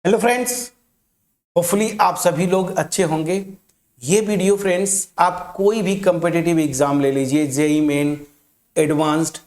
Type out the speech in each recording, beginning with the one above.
Hello friends, hopefully आप सभी लोग अच्छे होंगे। ये वीडियो फ्रेंड्स, आप कोई भी कम्पिटिटिव एग्जाम ले लीजिए, जेई मेन, एडवांस्ड,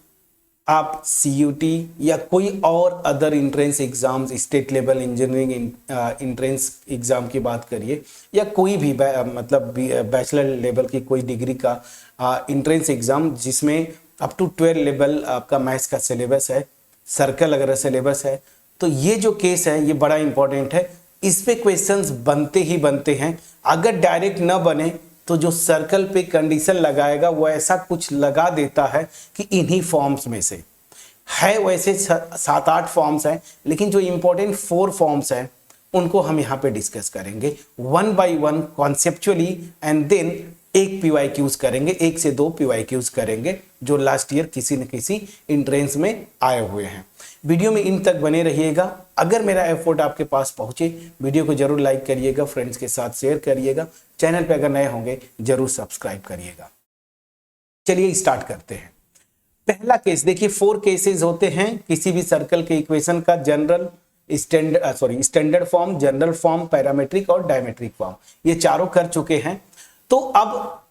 आप सीयूटी या कोई और other entrance exams, state level engineering entrance exam की बात करिए या कोई भी मतलब बैचलर लेवल की कोई डिग्री का इंट्रेंस एग्जाम जिसमें अप टू 12 लेवल आपका मैथ्स का सिलेबस है, सर्कल अगर सिलेबस है, तो ये जो केस है ये बड़ा इंपॉर्टेंट है। इस पे क्वेश्चंस बनते ही बनते हैं। अगर डायरेक्ट न बने तो जो सर्कल पे कंडीशन लगाएगा वो ऐसा कुछ लगा देता है कि इन्हीं फॉर्म्स में से है। वैसे 7-8 फॉर्म्स हैं, लेकिन जो इंपॉर्टेंट 4 फॉर्म्स हैं उनको हम यहाँ पे डिस्कस करेंगे one by one conceptually, and then एक पीवाईक्यूज करेंगे, 1 से 2 पीवाईक्यूज करेंगे जो लास्ट ईयर किसी न किसी इंट्रेंस में आए हुए हैं। वीडियो में इन तक बने रहिएगा। अगर मेरा एफर्ट आपके पास पहुंचे, वीडियो को जरूर लाइक करिएगा, फ्रेंड्स के साथ शेयर करिएगा, चैनल पे अगर नए होंगे जरूर सब्सक्राइब करिएगा। चलिए स्टार्ट करते हैं। पहला केस देखिए, 4 केसेस होते हैं किसी भी सर्कल के इक्वेशन का, general, standard form, general form, parametric और डायमेट्रिक फॉर्म। ये चारों कर चुके हैं। तो अब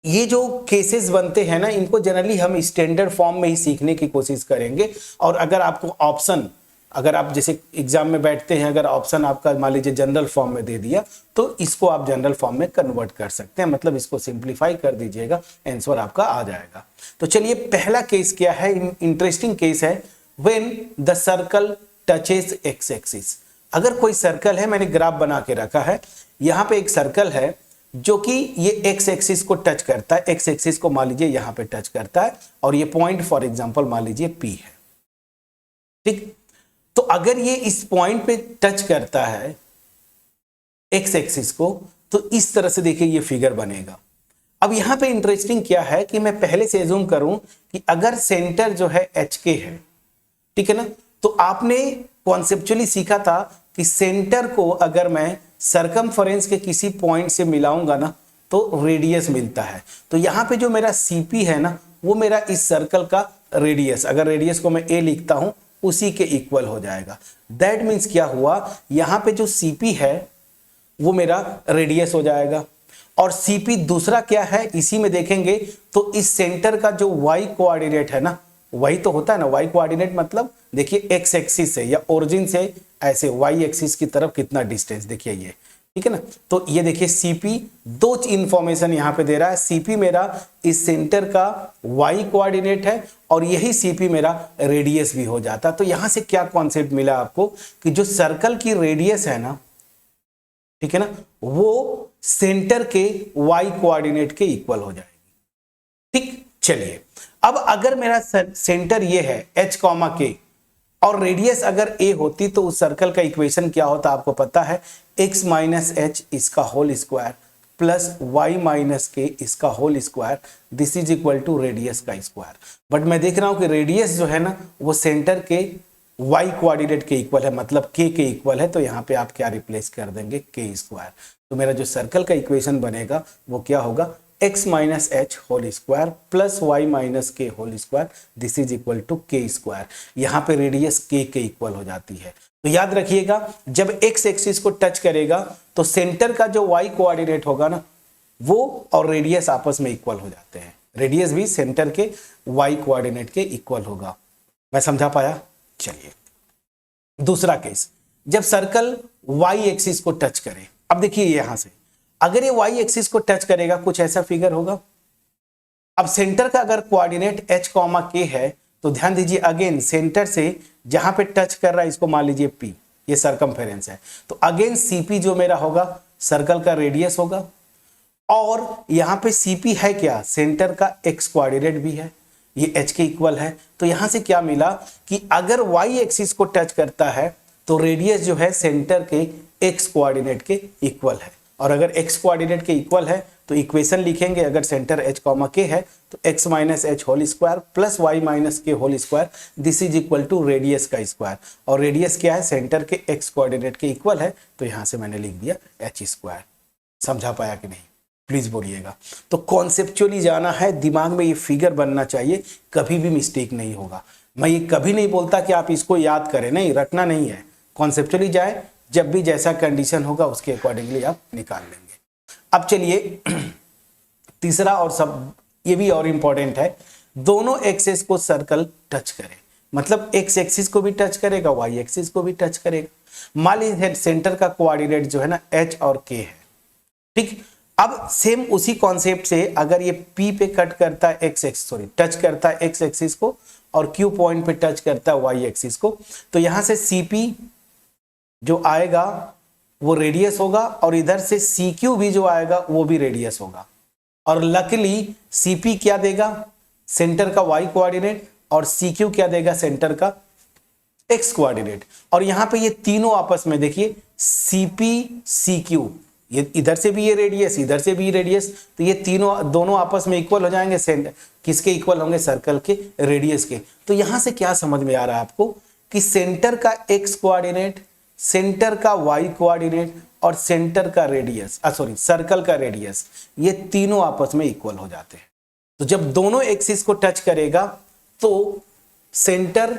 ये जो केसेस बनते हैं ना, इनको जनरली हम स्टैंडर्ड फॉर्म में ही सीखने की कोशिश करेंगे। और अगर आपको ऑप्शन, अगर आप जैसे एग्जाम में बैठते हैं, अगर ऑप्शन आपका मान लीजिए जनरल फॉर्म में दे दिया तो इसको आप जनरल फॉर्म में कन्वर्ट कर सकते हैं, मतलब इसको सिंप्लीफाई कर दीजिएगा, आंसर आपका आ जाएगा। तो चलिए पहला केस क्या है, इंटरेस्टिंग केस है। When the circle touches x axis. अगर कोई सर्कल है, मैंने ग्राफ बना के रखा है, यहां पे एक सर्कल है जो कि ये एक्स एक्सिस को टच करता है, एक्स एक्सिस को मान लीजिए यहां पे टच करता है, और ये पॉइंट फॉर एग्जांपल मान लीजिए P है, ठीक। तो अगर ये इस पॉइंट पे टच करता है एक्स एक्सिस को, तो इस तरह से देखिए ये फिगर बनेगा। अब यहां पे इंटरेस्टिंग क्या है कि मैं पहले से एज्यूम करूं कि अगर सेंटर जो है HK है, ठीक है ना, तो आपने कॉन्सेप्चुअली सीखा था कि सेंटर को अगर मैं सरकमफरेंस के किसी पॉइंट से मिलाऊंगा ना तो रेडियस मिलता है। तो यहां पे जो मेरा CP है ना, वो मेरा इस सर्कल का रेडियस, अगर रेडियस को मैं A लिखता हूं, उसी के इक्वल हो जाएगा। दैट मीन्स क्या हुआ, यहां पे जो CP है वो मेरा रेडियस हो जाएगा। और CP दूसरा क्या है, इसी में देखेंगे तो इस सेंटर का जो Y कोऑर्डिनेट है ना, वही तो होता है ना, Y कोऑर्डिनेट मतलब देखिए एक्स एक्सिस से या ओरिजिन से ऐसे Y एक्सिस की तरफ कितना डिस्टेंस, देखिए ये, ठीक है ना। तो ये देखिए CP, दो इंफॉर्मेशन यहां पे दे रहा है। CP मेरा इस सेंटर का Y कोऑर्डिनेट है और यही CP मेरा रेडियस भी हो जाता। तो यहां से क्या कॉन्सेप्ट मिला आपको कि जो सर्कल की रेडियस है ना, ठीक है ना, वो सेंटर के Y कोऑर्डिनेट के इक्वल हो जाएगी, ठीक। चलिए अब अगर मेरा सेंटर ये है H, K और रेडियस अगर A होती तो उस सर्कल का इक्वेशन क्या होता आपको पता है, x माइनस एच इसका whole square plus y minus k इसका whole square, this is equal to radius का स्क्वायर। बट मैं देख रहा हूं कि रेडियस जो है ना वो सेंटर के y कोऑर्डिनेट के इक्वल है, मतलब k के इक्वल है। तो यहां पे आप क्या रिप्लेस कर देंगे, k स्क्वायर। तो मेरा जो सर्कल का इक्वेशन बनेगा वो क्या होगा, x minus h whole square plus y minus k whole square, this is equal to k square. यहां पे रेडियस k के इक्वल हो जाती है। तो याद रखिएगा, जब x एक्सिस को टच करेगा तो सेंटर का जो y कोऑर्डिनेट होगा ना, वो और रेडियस आपस में इक्वल हो जाते हैं। रेडियस भी सेंटर के y कोऑर्डिनेट के इक्वल होगा। मैं समझा पाया? चलिए दूसरा केस, जब सर्कल y एक्सिस को टच करे। अब देखिए यहां से अगर ये y एक्सिस को टच करेगा कुछ ऐसा फिगर होगा। अब सेंटर का अगर कोऑर्डिनेट h, k है तो ध्यान दीजिए, अगेन सेंटर से जहां पे टच कर रहा है इसको मान लीजिए P, ये सरकमफेरेंस है। तो अगेन CP जो मेरा होगा सर्कल का रेडियस होगा, और यहां पे CP है क्या, सेंटर का x कोऑर्डिनेट भी है, ये h के इक्वल है। तो यहां से क्या मिला कि अगर y एक्सिस को टच करता है तो रेडियस जो है सेंटर के x कोऑर्डिनेट के इक्वल है, और अगर x कोऑर्डिनेट के इक्वल है तो इक्वेशन लिखेंगे, अगर सेंटर h, k है तो x minus h whole square plus y minus k whole square, this is equal to radius का स्क्वायर। और रेडियस क्या है, सेंटर के x कोऑर्डिनेट के इक्वल है, तो यहां से मैंने लिख दिया h स्क्वायर। समझा पाया कि नहीं, प्लीज बोलिएगा। तो कॉन्सेप्चुअली जाना है, दिमाग में ये फिगर बनना चाहिए, कभी भी मिस्टेक नहीं होगा। मैं ये कभी नहीं बोलता कि आप इसको याद करें, नहीं, रटना नहीं है, कॉन्सेप्चुअली जाए, जब भी जैसा कंडीशन होगा उसके अकॉर्डिंगली आप निकाल लेंगे। अब चलिए तीसरा और सब ये भी और इंपॉर्टेंट है, दोनों एक्सिस को सर्कल टच करे, मतलब एक्स एक्सिस को भी टच करेगा, वाई एक्सिस को भी टच करेगा। मान लीजिए सेंटर का कोऑर्डिनेट जो है ना एच और के है, ठीक। अब सेम उसी कॉन्सेप्ट से अगर ये P पे कट करता है टच करता है एक्स एक्सिस को और Q पॉइंट पे टच करता है वाई एक्सिस को, तो यहां से CP जो आएगा वो रेडियस होगा और इधर से CQ भी जो आएगा वो भी रेडियस होगा। और लकीली CP क्या देगा, सेंटर का y कोऑर्डिनेट, और CQ क्या देगा, सेंटर का x कोऑर्डिनेट। और यहां पे ये तीनों आपस में देखिए CP CQ, ये इधर से भी ये रेडियस, इधर से भी रेडियस, तो ये तीनों दोनों आपस में इक्वल हो जाएंगे। सेंटर किसके इक्वल होंगे, सर्कल के रेडियस के। तो यहां से क्या समझ में आ रहा है आपको कि सेंटर का x कोऑर्डिनेट, सेंटर का y कोऑर्डिनेट और सेंटर का रेडियस सर्कल का रेडियस, ये तीनों आपस में इक्वल हो जाते हैं। तो जब दोनों एक्सिस को टच करेगा तो सेंटर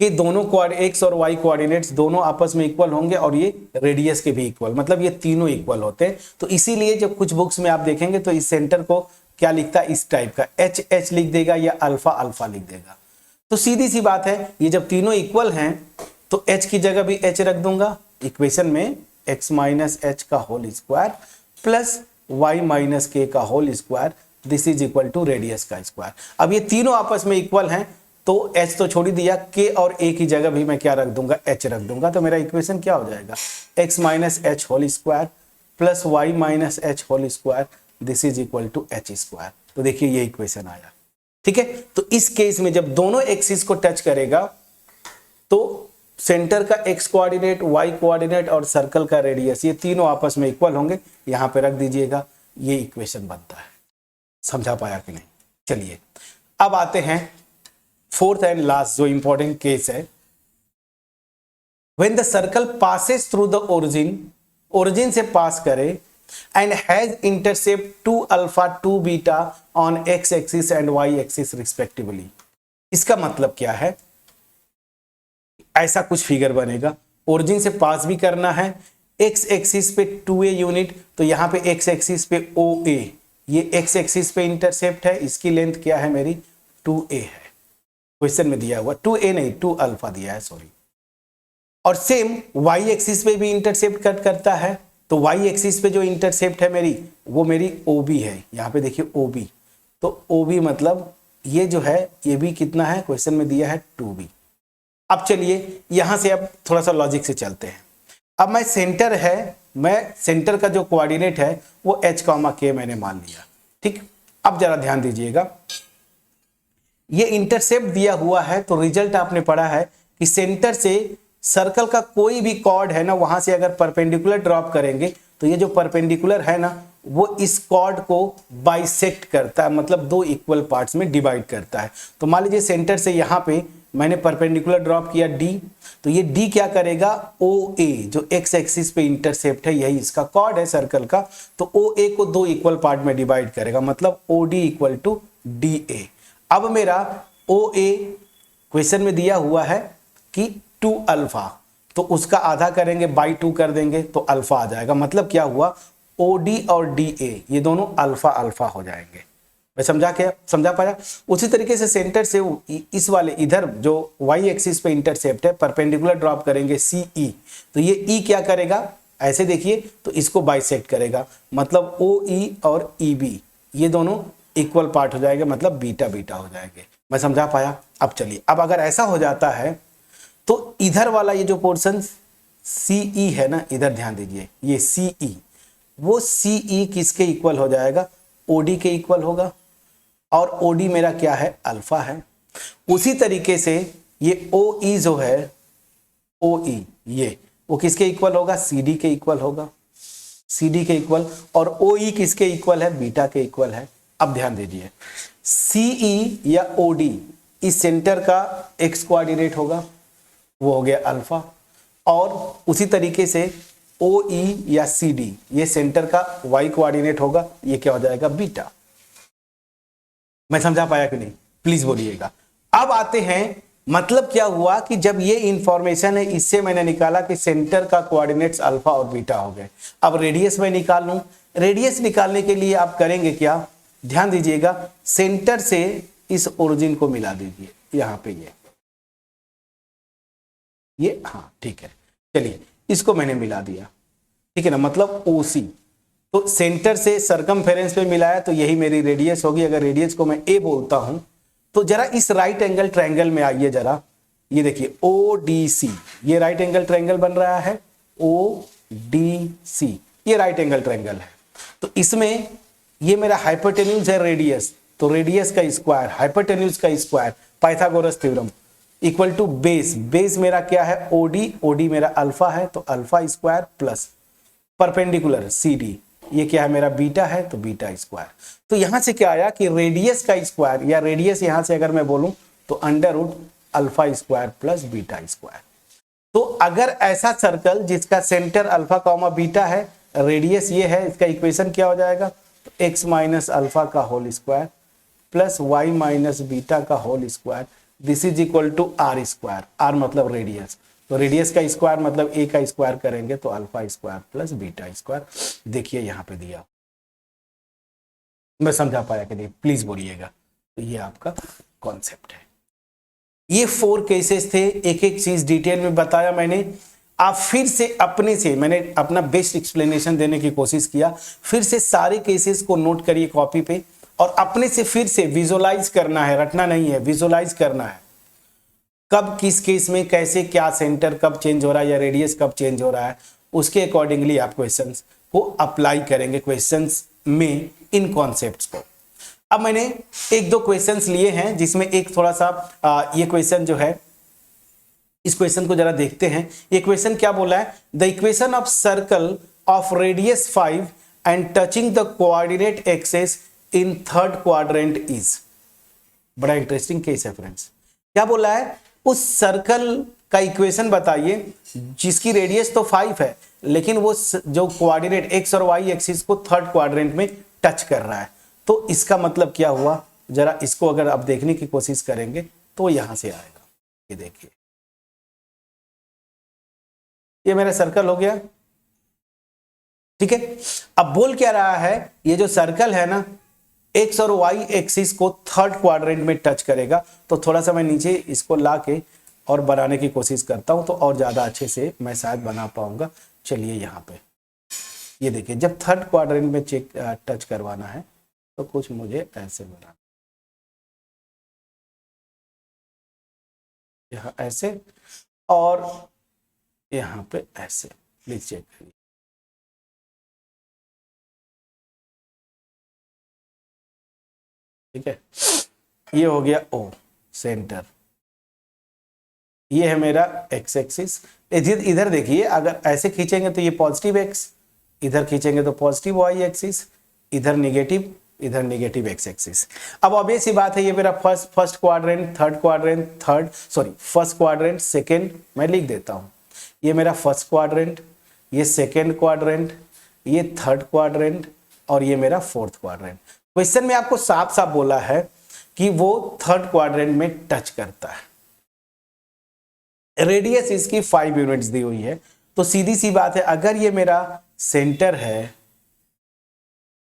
कि दोनों एक्स और वाई कोऑर्डिनेट्स दोनों आपस में इक्वल होंगे और ये रेडियस के भी इक्वल, मतलब ये तीनों इक्वल होते हैं। तो इसीलिए जब कुछ बुक्स में आप देखेंगे तो इस सेंटर को क्या लिखता है, इस टाइप का एच एच लिख देगा या अल्फा अल्फा लिख देगा। तो सीधी सी बात है, ये जब तीनों इक्वल हैं तो एच की जगह भी एच रख दूंगा इक्वेशन में, एक्स माइनस एच का whole square plus y minus k का whole square, this is equal to radius का स्क्वायर। अब ये तीनों आपस में इक्वल हैं तो h तो छोड़ ही दिया, k और a की जगह भी मैं क्या रख दूंगा, h रख दूंगा। तो मेरा इक्वेशन क्या हो जाएगा, x minus h whole square plus y minus h whole square, this is equal to h square. तो देखिए ये इक्वेशन आया, ठीक है। तो इस केस में जब दोनों एक्सिस को टच करेगा तो सेंटर का x कोऑर्डिनेट, y कोऑर्डिनेट और सर्कल का रेडियस, ये तीनों आपस में इक्वल होंगे। यहां पे रख दीजिएगा, ये इक्वेशन बनता है। समझा पाया कि नहीं? चलिए अब आते हैं फोर्थ एंड लास्ट जो इंपॉर्टेंट केस है, when the circle passes through the origin से पास करे and has intercept 2 alpha 2 beta on x axis and y axis respectively. इसका मतलब क्या है, ऐसा कुछ फिगर बनेगा, ओरिजिन से पास भी करना है, एक्स एक्सिस पे 2a यूनिट, तो यहां पे एक्स एक्सिस पे OA, ये एक्स एक्सिस पे इंटरसेप्ट है, इसकी लेंथ क्या है मेरी 2a है, क्वेश्चन में दिया हुआ 2a नहीं 2 अल्फा दिया है, सॉरी। और सेम y एक्सिस पे भी इंटरसेप्ट कट करता है, तो y एक्सिस पे जो इंटरसेप्ट है मेरी, वो मेरी OB है। यहाँ पे देखिए OB, तो OB मतलब ये जो है ये भी कितना है, क्वेश्चन में दिया है 2b। अब चलिए यहां से अब थोड़ा सा लॉजिक से चलते हैं। अब मैं सेंटर का जो कोऑर्डिनेट है वो h, k मैंने मान लिया, ठीक। अब जरा ध्यान दीजिएगा, ये इंटरसेप्ट दिया हुआ है, तो रिजल्ट आपने पढ़ा है कि सेंटर से सर्कल का कोई भी कॉर्ड है ना, वहां से अगर परपेंडिकुलर ड्रॉप करेंगे तो ये जो परपेंडिकुलर है ना वो इस कॉर्ड को बाइसेक्ट करता है, मतलब दो इक्वल पार्ट्स में डिवाइड करता है। तो मान लीजिए सेंटर से यहां पे मैंने परपेंडिकुलर ड्रॉप किया D, तो ये D क्या करेगा, OA जो एक्स एक्सिस पे इंटरसेप्ट है, यही इसका कॉर्ड है सर्कल का, तो OA को दो इक्वल पार्ट में डिवाइड करेगा, मतलब OD इक्वल टू DA। अब मेरा OA क्वेश्चन में दिया हुआ है कि 2 अल्फा, तो उसका आधा करेंगे बाई 2 कर देंगे तो अल्फा आ जाएगा। मतलब क्या हुआ, OD और DA ये दोनों अल्फा अल्फा हो जाएंगे। मैं समझा पाया? उसी तरीके से सेंटर से इस वाले इधर जो y एक्सिस पे इंटरसेप्ट है, परपेंडिकुलर ड्रॉप करेंगे CE, तो ये E क्या करेगा, ऐसे देखिए, तो इसको बाइसेक्ट करेगा, मतलब OE और EB ये दोनों इक्वल पार्ट हो जाएंगे, मतलब बीटा बीटा हो जाएंगे। मैं समझा पाया? अब चलिए, अब अगर ऐसा हो जाता है तो इधर वाला ये जो पोर्शन CE है ना, इधर ध्यान दीजिए, ये CE, वो CE किसके इक्वल हो जाएगा, OD के इक्वल होगा, और OD मेरा क्या है, अल्फा है। उसी तरीके से ये OE जो है, OE ये वो किसके इक्वल होगा, CD के इक्वल होगा, CD के इक्वल, और OE किसके इक्वल है, बीटा के इक्वल है। अब ध्यान दीजिए, CE या OD इस सेंटर का x कोऑर्डिनेट होगा, वो हो गया अल्फा, और उसी तरीके से OE या CD ये सेंटर का y कोऑर्डिनेट होगा, ये क्या हो जाएगा, बीटा। मैं समझा पाया कि नहीं, प्लीज बोलिएगा। अब आते हैं मतलब क्या हुआ कि जब ये इंफॉर्मेशन है, इससे मैंने निकाला कि सेंटर का कोऑर्डिनेट्स अल्फा और बीटा हो गए। अब रेडियस में निकाल लूं। रेडियस निकालने के लिए आप करेंगे क्या, ध्यान दीजिएगा, सेंटर से इस ओरिजिन को मिला दीजिए, यहां पे ये हाँ ठीक है, चलिए इसको मैंने मिला दिया, ठीक है ना, मतलब OC। तो सेंटर से सरकमफेरेंस पे मिलाया तो यही मेरी रेडियस होगी। अगर रेडियस को मैं A बोलता हूं तो जरा इस राइट एंगल ट्रायंगल में आइए जरा, ये देखिए ODC, ये राइट एंगल ट्रायंगल बन रहा है, ODC ये राइट एंगल ट्रायंगल है। तो इसमें ये मेरा हाइपोटेन्यूज है रेडियस, तो रेडियस का स्क्वायर हाइपोटेन्यूज का square, Pythagoras theorem, equal to base, base मेरा क्या है OD, OD मेरा अल्फा है तो alpha square plus perpendicular CD, ये क्या है मेरा बीटा है तो बीटा स्क्वायर। तो यहां से क्या आया कि रेडियस का स्क्वायर, या रेडियस यहां से अगर मैं बोलूं तो under root alpha square plus beta square. तो अगर ऐसा सर्कल जिसका सेंटर अल्फा कॉमा बीटा है, रेडियस ये है, इसका इक्वेशन क्या हो जाएगा, तो x माइनस अल्फा का whole square plus y minus beta का whole square, this is equal to r square, r मतलब रेडियस, तो रेडियस का स्क्वायर मतलब a का स्क्वायर करेंगे तो alpha square plus beta square. देखिए यहां पे दिया, मैं समझा पाया कि नहीं, प्लीज बोलिएगा। तो ये आपका कॉन्सेप्ट है। ये 4 केसेस थे, एक एक चीज डिटेल में बताया मैंने। आप फिर से अपने से, मैंने अपना बेस्ट एक्सप्लेनेशन देने की कोशिश किया, फिर से सारे केसेस को नोट करिए कॉपी पे और अपने से फिर से विजुअलाइज करना है, रटना नहीं है, विजुअलाइज करना है। कब किस केस में कैसे क्या सेंटर कब चेंज हो रहा है या रेडियस कब चेंज हो रहा है, उसके अकॉर्डिंगली आप क्वेश्चंस को अप्लाई करेंगे क्वेश्चंस में इन कॉन्सेप्ट्स को। अब मैंने एक दो क्वेश्चंस लिए हैं जिसमें एक थोड़ा सा ये क्वेश्चन जो है, इस क्वेश्चन को जरा देखते हैं। ये क्वेश्चन क्या बोला है, the equation of circle of radius 5 and touching the coordinate axes in third quadrant is. बड़ा इंटरेस्टिंग केस है फ्रेंड्स। क्या बोला है, उस सर्कल का इक्वेशन बताइए जिसकी रेडियस तो 5 है लेकिन वो जो कोऑर्डिनेट x और y एक्सिस को थर्ड क्वाड्रेंट में टच कर रहा है। तो इसका मतलब क्या हुआ, जरा इसको अगर आप देखने की कोशिश करेंगे तो यहां से आएगा। ये देखिए, ये मेरा सर्कल हो गया, ठीक है। अब बोल क्या रहा है, ये जो सर्कल है ना, x और y एक्सिस को थर्ड क्वाड्रेंट में टच करेगा। तो थोड़ा सा मैं नीचे इसको लाके और बनाने की कोशिश करता हूं तो और ज्यादा अच्छे से मैं शायद बना पाऊंगा। चलिए यहाँ पे ये देखिए, जब थर्ड क्वाड्रेंट में चेक टच करवाना है तो कुछ मुझे ऐसे बनाना, यहाँ ऐसे और यहाँ पे ऐसे, प्लीज चेक करिए। ठीक है, ये हो गया O सेंटर, ये है मेरा x एक्सिस। इधर देखिए, अगर ऐसे खींचेंगे तो ये पॉजिटिव x, इधर खींचेंगे तो पॉजिटिव y एक्सिस, इधर नेगेटिव x एक्सिस। अब ऑब्वियस सी बात है, ये मेरा first quadrant, first quadrant, second, मैं लिख देता हूं, ये मेरा फर्स्ट क्वाड्रेंट, ये सेकंड क्वाड्रेंट, ये थर्ड क्वाड्रेंट और ये मेरा फोर्थ क्वाड्रेंट। क्वेश्चन में आपको साफ साफ बोला है कि वो थर्ड क्वाड्रेंट में टच करता है। रेडियस इसकी 5 यूनिट्स दी हुई है, तो सीधी सी बात है, अगर ये मेरा सेंटर है,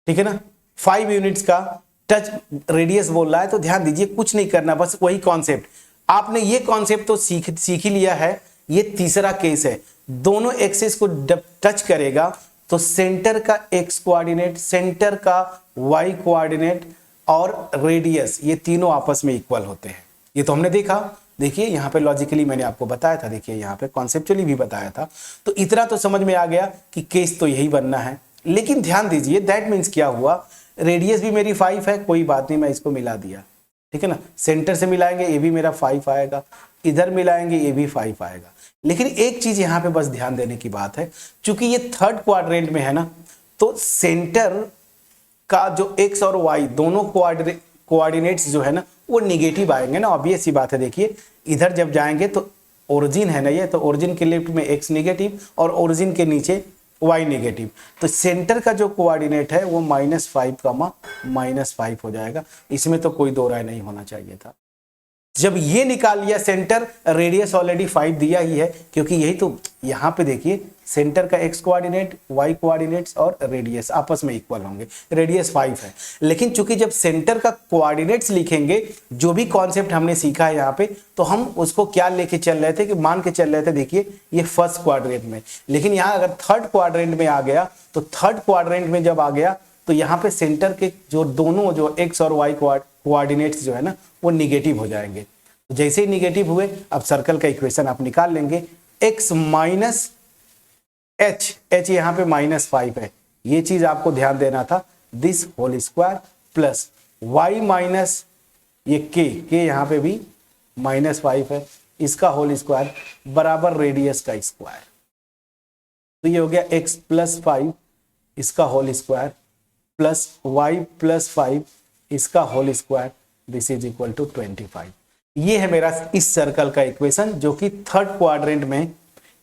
ठीक है ना, 5 यूनिट्स का टच रेडियस बोल रहा है, तो ध्यान दीजिए कुछ नहीं करना, बस वही कॉन्सेप्ट। आपने ये कॉन्सेप्ट तो सीख ही लिया है। ये तीसरा केस है, दोनों एक्सिस को टच करेगा तो सेंटर का x कोऑर्डिनेट, सेंटर का y कोऑर्डिनेट और रेडियस, ये तीनों आपस में इक्वल होते हैं। ये तो हमने देखा। देखिए यहाँ पे लॉजिकली मैंने आपको बताया था, देखिए यहाँ पे कॉन्सेप्चुअली भी बताया था। तो इतना तो समझ में आ गया कि केस तो यही बनना है। लेकिन ध्यान दीजिए, दैट मीन्स क्या हुआ, रेडियस भी मेरी 5 है, कोई बात नहीं, मैं इसको मिला दिया, ठीक है ना। सेंटर से मिलाएंगे ये भी मेरा 5 आएगा, इधर मिलाएंगे ये भी 5 आएगा। लेकिन एक चीज यहाँ पे बस ध्यान देने की बात है, चूंकि ये थर्ड क्वाड्रेंट में है ना, तो सेंटर का जो x और y दोनों कोऑर्डिनेट्स जो है ना वो निगेटिव आएंगे ना, ऑब्वियस सी बात है। देखिए इधर जब जाएंगे तो ओरिजिन है ना ये, तो ओरिजिन के लेफ्ट में x नेगेटिव और ओरिजिन के नीचे y नेगेटिव, तो सेंटर का जो कोऑर्डिनेट है वो -5, -5 हो जाएगा। इसमें तो कोई दो राय नहीं होना चाहिए था। जब ये निकाल लिया सेंटर, रेडियस ऑलरेडी 5 दिया ही है, क्योंकि यही तो यहां पे देखिए सेंटर का x कोऑर्डिनेट, y कोऑर्डिनेट्स और रेडियस आपस में इक्वल होंगे, रेडियस 5 है। लेकिन चूंकि जब सेंटर का कोऑर्डिनेट्स लिखेंगे, जो भी कॉन्सेप्ट हमने सीखा है यहाँ पे, तो हम उसको क्या लेके चल रहे थे कि मान के चल रहे थे, देखिए ये फर्स्ट क्वाड्रेंट में, लेकिन यहाँ अगर थर्ड क्वाड्रेंट में आ गया, तो थर्ड क्वाड्रेंट में जब आ गया तो यहाँ पे सेंटर के जो दोनों जो x और y कोऑर्डिनेट्स जो है ना वो निगेटिव हो जाएंगे। तो जैसे ही निगेटिव हुए, अब सर्कल का इक्वेशन आप निकाल लेंगे, x माइनस h यहाँ पे -5 है, ये चीज आपको ध्यान देना था, this whole square plus y minus ये k यहाँ पे भी -5 है, इसका होल स्क्वायर बराबर रेडियस का स्क्वायर। तो ये हो गया x प्लस 5 इसका whole square plus y plus 5 इसका whole square, this is equal to 25। ये है मेरा इस सर्कल का इक्वेशन, जो कि थर्ड क्वाड्रेंट में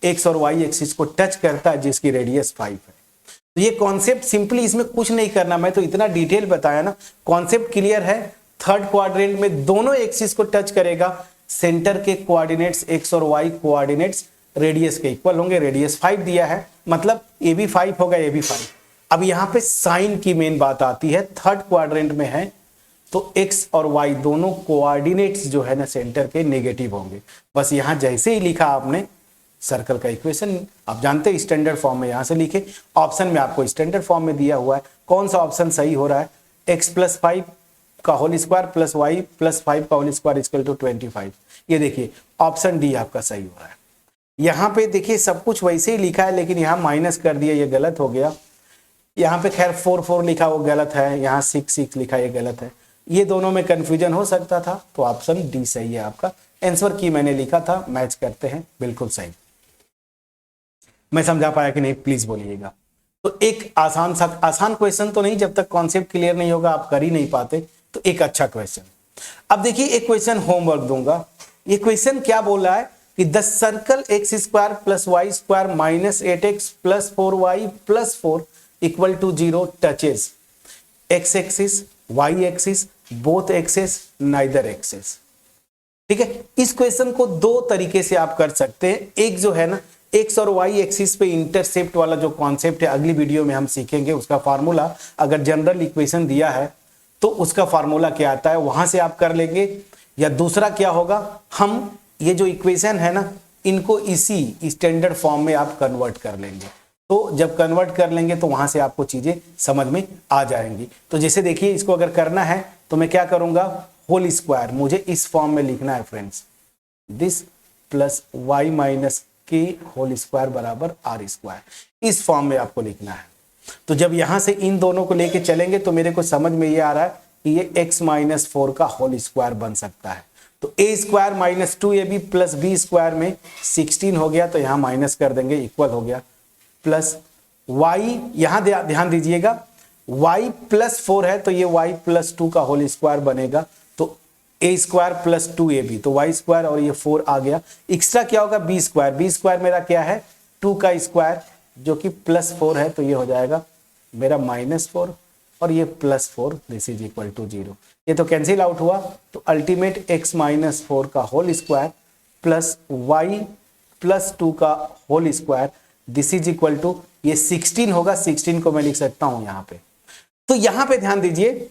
x और y एक्सिस को टच करता है, जिसकी रेडियस 5 है। तो ये कॉन्सेप्ट सिंपली, इसमें कुछ नहीं करना, मैं तो इतना डिटेल बताया ना, कॉन्सेप्ट क्लियर है। थर्ड क्वाड्रेंट में दोनों एक्सिस को टच करेगा, सेंटर के कोऑर्डिनेट्स x और y कोऑर्डिनेट्स रेडियस के इक्वल होंगे, रेडियस 5 दिया है, मतलब ये भी 5 होगा, ये भी 5। अब यहाँ पे साइन की मेन बात आती है, थर्ड क्वाड्रेंट में है तो x और y दोनों कोऑर्डिनेट्स जो है ना सेंटर के नेगेटिव होंगे। बस यहाँ जैसे ही लिखा आपने सर्कल का इक्वेशन, आप जानते हैं स्टैंडर्ड फॉर्म में यहाँ से लिखे, ऑप्शन में आपको स्टैंडर्ड फॉर्म में दिया हुआ है, कौन सा ऑप्शन सही हो रहा है, x प्लस 5 का whole square plus y plus 5 का होल स्क्वायर इक्वल टू 25। ये देखिए ऑप्शन डी आपका सही हो रहा है। यहाँ पे देखिए सब कुछ वैसे ही लिखा है, लेकिन यहाँ माइनस कर दिया, ये गलत हो गया। यहाँ पे खैर 4 लिखा वो गलत है, यहाँ 6 लिखा ये गलत है, ये दोनों में कंफ्यूजन हो सकता था, तो ऑप्शन डी सही है आपका। आंसर की मैंने लिखा था, मैच करते हैं, बिल्कुल सही। मैं समझा पाया कि नहीं प्लीज बोलिएगा। तो एक आसान क्वेश्चन तो नहीं, जब तक कॉन्सेप्ट क्लियर नहीं होगा आप कर ही नहीं पाते, तो एक अच्छा क्वेश्चन। अब देखिए एक क्वेश्चन होमवर्क दूंगा। ये क्वेश्चन क्या बोल रहा है कि the circle x square plus y square minus 8x plus 4y plus 4 equal to 0 touches x axis y axis both axes neither axes. ठीक है, इस क्वेश्चन को दो तरीके से आप कर सकते हैं। एक जो है ना x और y एक्सिस पे इंटरसेप्ट वाला जो कॉन्सेप्ट है, अगली वीडियो में हम सीखेंगे उसका फार्मूला। अगर जनरल इक्वेशन दिया है तो उसका फार्मूला क्या आता है, वहां से आप कर लेंगे। या दूसरा क्या होगा, हम ये जो इक्वेशन है ना इनको इसी स्टैंडर्ड फॉर्म में आप कन्वर्ट कर लेंगे। तो जब कन्वर्ट कर लेंगे तो वहां से आपको चीजें समझ में आ जाएंगी। तो जैसे देखिए इसको अगर करना है तो मैं क्या करूंगा, होल स्क्वायर मुझे इस फॉर्म में लिखना है friends, this plus y minus k whole square बराबर आर स्क्वायर, इस फॉर्म में आपको लिखना है। तो जब यहां से इन दोनों को लेके चलेंगे तो मेरे को समझ में ये आ रहा है कि ये x माइनस 4 का होल स्क्वायर बन सकता है। तो a square minus 2ab plus b square में 16 हो गया, तो यहां माइनस कर देंगे, इक्वल हो गया, प्लस y, यहां ध्यान दीजिएगा y प्लस 4 है तो ये y प्लस 2 का होल स्क्वायर बनेगा, तो a स्क्वायर प्लस 2ab, तो y स्क्वायर और ये 4 आ गया। एक्स्ट्रा क्या होगा, b स्क्वायर मेरा क्या है 2 का स्क्वायर जो कि प्लस 4 है, तो ये हो जाएगा मेरा -4 और ये +4, दिस इज इक्वल टू 0। ये तो कैंसिल आउट हुआ, तो अल्टीमेट x माइनस 4 का whole square plus y plus 2 का whole square, this is equal to ये 16 होगा, 16 को मैं लिख सकता हूं यहां पे। तो यहां पे ध्यान दीजिए,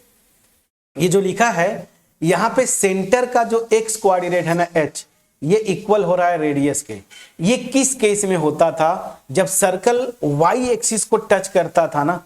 ये जो लिखा है यहां पे सेंटर का जो x कोऑर्डिनेट है ना h, ये इक्वल हो रहा है रेडियस के। ये किस केस में होता था, जब सर्कल y एक्सिस को टच करता था ना,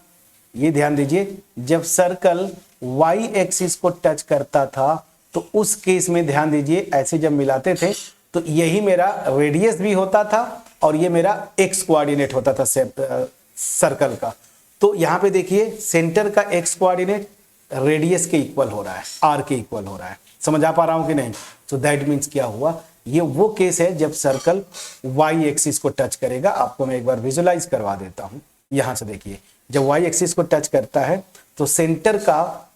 ये ध्यान दीजिए, जब सर्कल y एक्सिस को टच करता था तो उस केस में ध्यान दीजिए, ऐसे जब मिलाते थे तो यही मेरा रेडियस भी होता था और ये मेरा x कोऑर्डिनेट होता था सर्कल का। तो यहां पे देखिए सेंटर का x कोऑर्डिनेट रेडियस के इक्वल हो रहा है, r के इक्वल हो रहा है। समझ आ पा रहा हूं कि नहीं? तो दैट मीन्स क्या हुआ, ये वो केस है जब सर्कल y एक्सिस को टच करेगा। आपको मैं एक बार विजुलाइज करवा देता हूं। यहां से देखिए, जब y एक्सिस को टच करता है तो सेंटर का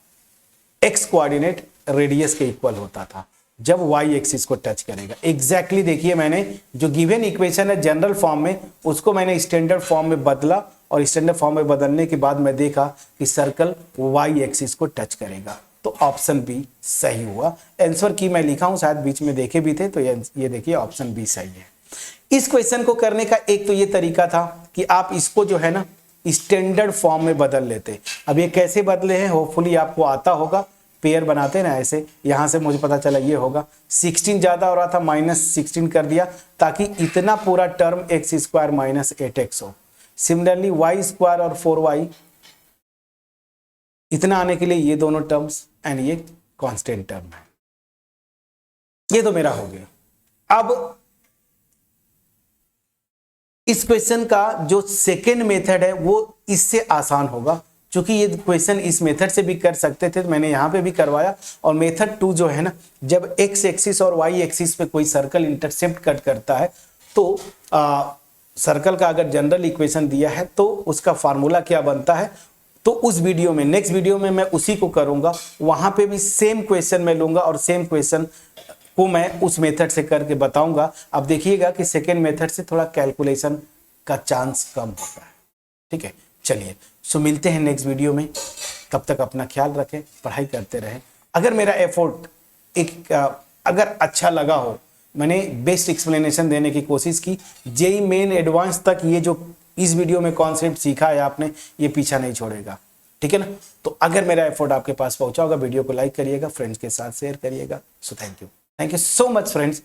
x कोऑर्डिनेट रेडियस के इक्वल होता था जब y एक्सिस को टच करेगा। एग्जैक्टली देखिए, मैंने जो गिवन इक्वेशन है जनरल फॉर्म में, उसको मैंने स्टैंडर्ड फॉर्म में बदला और स्टैंडर्ड फॉर्म में बदलने के बाद मैं देखा कि सर्कल y एक्सिस को टच करेगा। तो ऑप्शन बी सही हुआ। आंसर की मैं लिखा हूं, शायद बीच में देखे भी थे, तो ये देखिए ऑप्शन बी सही है। इस क्वेश्चन को करने का एक तो ये तरीका था कि आप इसको जो है ना स्टैंडर्ड फॉर्म में बदल लेते। अब ये कैसे बदले हैं, होपफुली आपको आता होगा। पेयर बनाते ना ऐसे, यहां से मुझे पता चला ये होगा 16 ज्यादा हो रहा था, -16 कर दिया ताकि इतना पूरा term x square minus 8x हो। सिमिलरली वाई स्क्वायर और 4y इतना आने के लिए ये दोनों टर्म्स एंड ये कांस्टेंट टर्म है। ये तो मेरा हो गया। अब इस क्वेश्चन का जो सेकेंड मेथड है वो इससे आसान होगा, क्योंकि ये क्वेश्चन इस मेथड से भी कर सकते थे, तो मैंने यहां पे भी करवाया। और मेथड 2 जो है ना, जब एक्स एक्सिस और वाई एक्सिस पे कोई सर्कल इंटरसेप्ट कट करता है तो सर्कल का अगर जनरल इक्वेशन दिया है तो उसका फार्मूला क्या बनता है, तो उस वीडियो में, नेक्स्ट वीडियो में मैं उसी को करूंगा। वहां पे भी सेम क्वेश्चन मैं लूंगा और सेम क्वेश्चन को मैं उस मेथड से करके बताऊंगा। अब देखिएगा कि सेकेंड मेथड से थोड़ा कैलकुलेशन का चांस कम होता है। ठीक है, चलिए सो मिलते हैं नेक्स्ट वीडियो में। तब तक अपना ख्याल रखें, पढ़ाई करते रहें। अगर मेरा एफर्ट अगर अच्छा लगा हो, मैंने बेस्ट एक्सप्लेनेशन देने की कोशिश की, जेई मेन एडवांस तक ये जो इस वीडियो में कॉन्सेप्ट सीखा है आपने, ये पीछा नहीं छोड़ेगा। ठीक है ना, तो अगर मेरा एफर्ट आपके पास पहुंचा होगा, वीडियो को लाइक करिएगा, फ्रेंड्स के साथ शेयर करिएगा। So thank you so much friends.